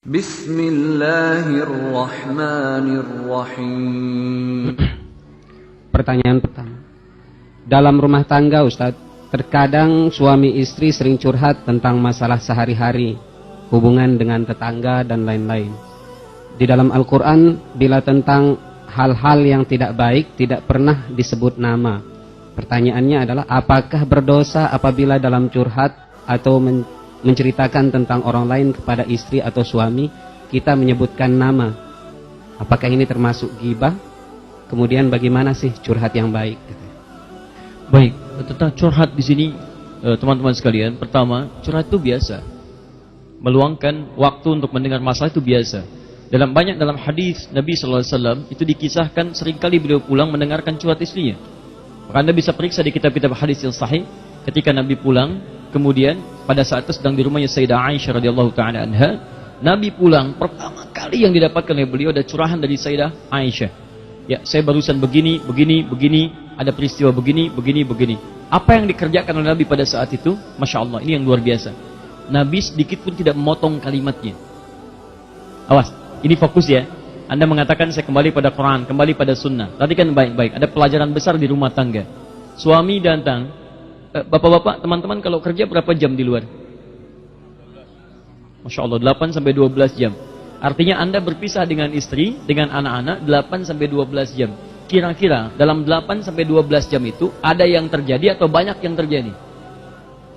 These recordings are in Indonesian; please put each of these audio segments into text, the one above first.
Bismillahirrahmanirrahim. Pertanyaan pertama. Dalam rumah tangga, Ustadz, terkadang suami istri sering curhat tentang masalah sehari-hari, hubungan dengan tetangga dan lain-lain. Di dalam Al-Quran, bila tentang hal-hal yang tidak baik, tidak pernah disebut nama. Pertanyaannya adalah, apakah berdosa apabila dalam curhat atau menceritakan tentang orang lain kepada istri atau suami, kita menyebutkan nama? Apakah ini termasuk ghibah? Kemudian bagaimana sih curhat yang baik? Baik, tentang curhat di sini, teman-teman sekalian, pertama, curhat itu biasa. Meluangkan waktu untuk mendengar masalah itu biasa. Dalam hadis Nabi SAW itu dikisahkan seringkali beliau pulang mendengarkan curhat istrinya. Maka Anda bisa periksa di kitab-kitab hadis yang sahih, ketika Nabi pulang, kemudian pada saat itu sedang di rumahnya Sayyidah Aisyah radhiyallahu taala anha, Nabi pulang, pertama kali yang didapatkan oleh beliau ada curahan dari Sayyidah Aisyah. Ya, saya barusan begini, ada peristiwa begini. Apa yang dikerjakan oleh Nabi pada saat itu, Masya Allah, ini yang luar biasa. Nabi sedikit pun tidak memotong kalimatnya. Awas, ini fokus ya. Anda mengatakan saya kembali pada Quran, kembali pada Sunnah. Tadi kan baik-baik, ada pelajaran besar di rumah tangga. Suami datang, bapak-bapak, teman-teman kalau kerja berapa jam di luar? Masya Allah, 8 sampai 12 jam. Artinya Anda berpisah dengan istri, dengan anak-anak 8 sampai 12 jam. Kira-kira dalam 8 sampai 12 jam itu ada yang terjadi atau banyak yang terjadi?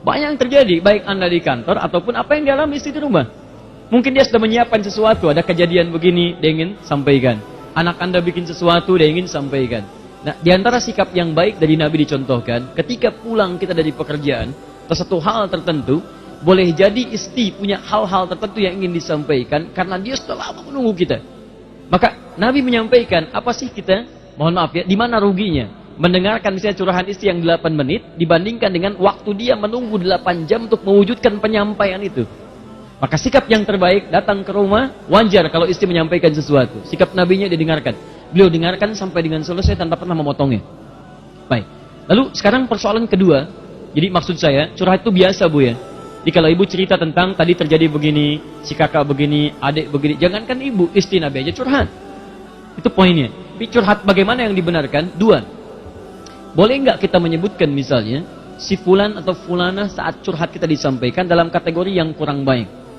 Banyak yang terjadi, baik Anda di kantor ataupun apa yang dialami istri di rumah. Mungkin dia sudah menyiapkan sesuatu, ada kejadian begini, dia ingin sampaikan. Anak Anda bikin sesuatu, dia ingin sampaikan. Nah, di antara sikap yang baik dari Nabi dicontohkan, ketika pulang kita dari pekerjaan, atau satu hal tertentu, boleh jadi istri punya hal-hal tertentu yang ingin disampaikan, karena dia sudah lama menunggu kita. Maka Nabi menyampaikan, apa sih kita, mohon maaf ya, di mana ruginya? Mendengarkan misalnya curahan istri yang 8 menit, dibandingkan dengan waktu dia menunggu 8 jam untuk mewujudkan penyampaian itu. Maka sikap yang terbaik, datang ke rumah, wajar kalau istri menyampaikan sesuatu. Sikap Nabinya didengarkan. Beliau dengarkan sampai dengan selesai tanpa pernah memotongnya. Baik. Lalu sekarang persoalan kedua. Jadi maksud saya, curhat itu biasa Bu ya. Jadi kalau ibu cerita tentang tadi terjadi begini, si kakak begini, adik begini. Jangankan ibu, istri Nabi aja curhat. Itu poinnya. Tapi curhat bagaimana yang dibenarkan? Dua. Boleh nggak kita menyebutkan misalnya, si fulan atau fulana saat curhat kita disampaikan dalam kategori yang kurang baik?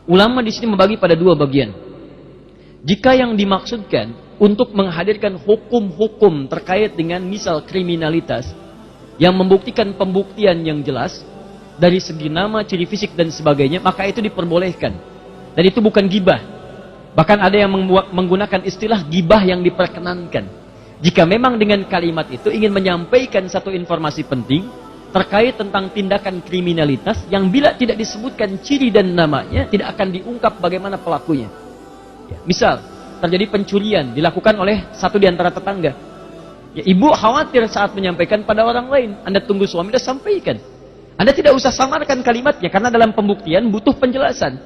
Ulama di sini membagi pada dua bagian. Jika yang dimaksudkan untuk menghadirkan hukum-hukum terkait dengan misal kriminalitas yang membuktikan pembuktian yang jelas dari segi nama, ciri fisik dan sebagainya, maka itu diperbolehkan. Dan itu bukan gibah. Bahkan ada yang menggunakan istilah gibah yang diperkenankan. Jika memang dengan kalimat itu ingin menyampaikan satu informasi penting terkait tentang tindakan kriminalitas yang bila tidak disebutkan ciri dan namanya tidak akan diungkap bagaimana pelakunya. Ya, misal terjadi pencurian dilakukan oleh satu di antara tetangga. Ya, ibu khawatir saat menyampaikan pada orang lain. Anda tunggu suami dan sampaikan. Anda tidak usah samarkan kalimatnya karena dalam pembuktian butuh penjelasan.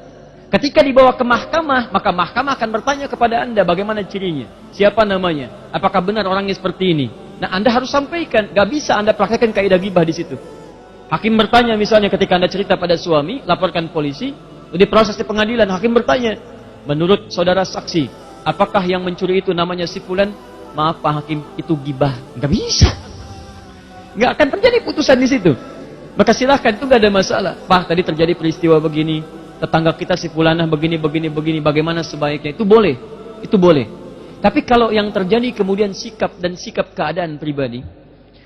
Ketika dibawa ke mahkamah, maka mahkamah akan bertanya kepada Anda bagaimana cirinya, siapa namanya, apakah benar orangnya seperti ini. Nah, Anda harus sampaikan, gak bisa Anda praktekkan kaidah ghibah di situ. Hakim bertanya misalnya ketika Anda cerita pada suami, laporkan polisi, di proses di pengadilan, hakim bertanya, menurut saudara saksi, apakah yang mencuri itu namanya si fulan? Maaf Pak Hakim, itu ghibah. Gak bisa. Gak akan terjadi putusan di situ. Maka silahkan, itu gak ada masalah. Pak, tadi terjadi peristiwa begini, tetangga kita si fulanah begini, bagaimana sebaiknya? Itu boleh. Itu boleh. Tapi kalau yang terjadi kemudian sikap dan sikap keadaan pribadi,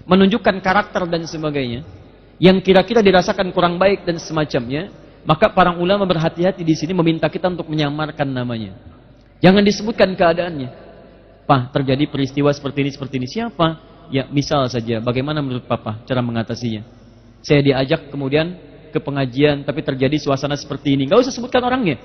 menunjukkan karakter dan sebagainya, yang kira-kira dirasakan kurang baik dan semacamnya, maka para ulama berhati-hati di sini meminta kita untuk menyamarkan namanya. Jangan disebutkan keadaannya. Pak, terjadi peristiwa seperti ini. Siapa? Ya, misal saja, bagaimana menurut Papa cara mengatasinya? Saya diajak kemudian ke pengajian, tapi terjadi suasana seperti ini. Gak usah sebutkan orangnya.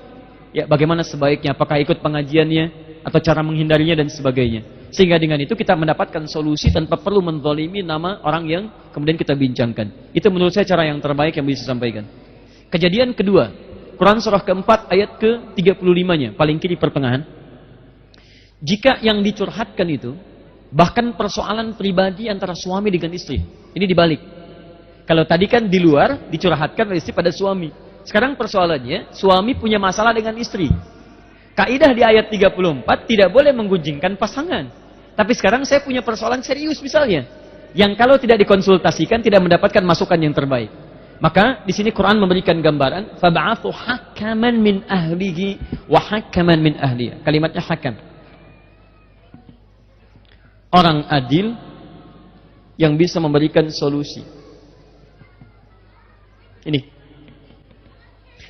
Ya, bagaimana sebaiknya? Apakah ikut pengajiannya? Atau cara menghindarinya dan sebagainya. Sehingga dengan itu kita mendapatkan solusi tanpa perlu menzalimi nama orang yang kemudian kita bincangkan. Itu menurut saya cara yang terbaik yang bisa sampaikan. Kejadian kedua, Quran surah keempat ayat ke-35-nya, paling kiri pertengahan. Jika yang dicurhatkan itu bahkan persoalan pribadi antara suami dengan istri. Ini dibalik. Kalau tadi kan di luar dicurhatkan oleh istri pada suami. Sekarang persoalannya, suami punya masalah dengan istri. Kaidah di ayat 34 tidak boleh menggunjingkan pasangan. Tapi sekarang saya punya persoalan serius misalnya, yang kalau tidak dikonsultasikan tidak mendapatkan masukan yang terbaik. Maka di sini Quran memberikan gambaran, fab'athu hakaman min ahlihi wa hakaman min ahliha. Kalimatnya hakam. Orang adil yang bisa memberikan solusi. Ini.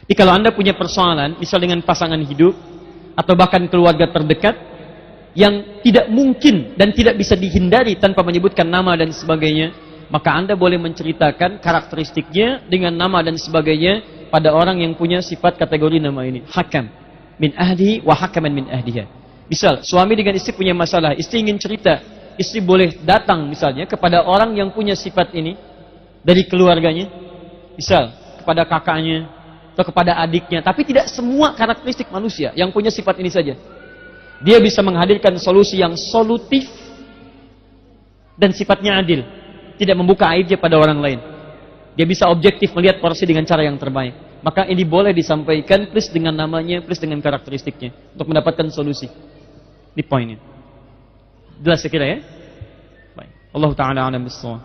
Jadi kalau Anda punya persoalan, misal dengan pasangan hidup, atau bahkan keluarga terdekat, yang tidak mungkin dan tidak bisa dihindari tanpa menyebutkan nama dan sebagainya, maka Anda boleh menceritakan karakteristiknya dengan nama dan sebagainya pada orang yang punya sifat kategori nama ini. Hakam. Min ahlihi wa hakaman min ahliha. Misal, suami dengan istri punya masalah, istri ingin cerita, istri boleh datang misalnya kepada orang yang punya sifat ini dari keluarganya, misal kepada kakaknya, atau kepada adiknya, tapi tidak semua karakteristik manusia yang punya sifat ini saja. Dia bisa menghadirkan solusi yang solutif dan sifatnya adil, tidak membuka aibnya pada orang lain. Dia bisa objektif melihat porsi dengan cara yang terbaik. Maka ini boleh disampaikan plus dengan namanya, plus dengan karakteristiknya untuk mendapatkan solusi. Di poinnya. Jelas sekira ya? Baik. Allah Ta'ala a'lam bissawab.